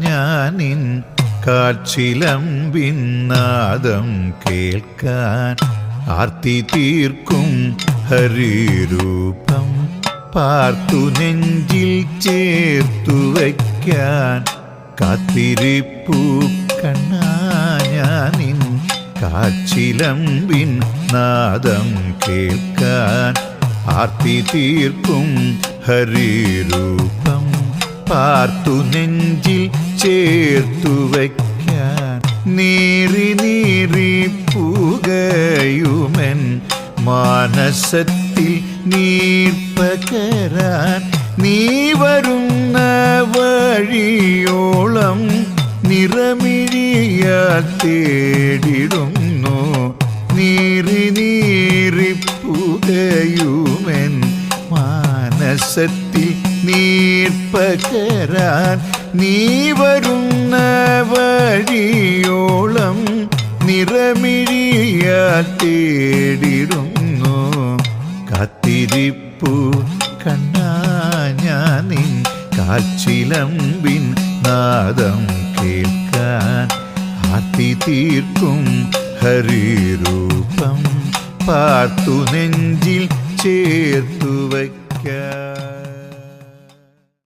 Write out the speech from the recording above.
ഞാനിൻ കാച്ചിലമ്പിൻ നാദം കേൾക്കാൻ ആർത്തി തീർക്കും ഹരിരൂപം പാർത്തു നെഞ്ചിൽ ചേർത്തു വയ്ക്കാൻ കാത്തിരിപ്പു കണ്ണാ ഞാനിൻ കാച്ചിലമ്പിൻ നാദം കേൾക്കാൻ ആർത്തി തീർക്കും ഹരിരൂപം പാർത്തു നെഞ്ചിൽ ചേർത്തു വയ്ക്കാൻ നീറി നീറി പുകയുമെൻ മാനസത്തിൽ നീർപ്പകരാൻ നീ വരുന്ന വഴിയോളം നിറമിഴിയാൽ തേടിടുന്നു നീറി നീറി പുകയുമെൻ മാനസത്തിൽ നീർപ്പകരാൻ നീ വരുന്ന വഴിയോളം നിറമിഴിയാൽ തേടിടുന്നു കാത്തിരിപ്പു കണ്ണാ ഞാനിൻ കാച്ചിലമ്പിൻ നാദം കേൾക്കാൻ ആർത്തി തീർക്കും ഹരിരൂപം പാർത്തു നെഞ്ചിൽ ചേർത്തു വയ്ക്കാൻ.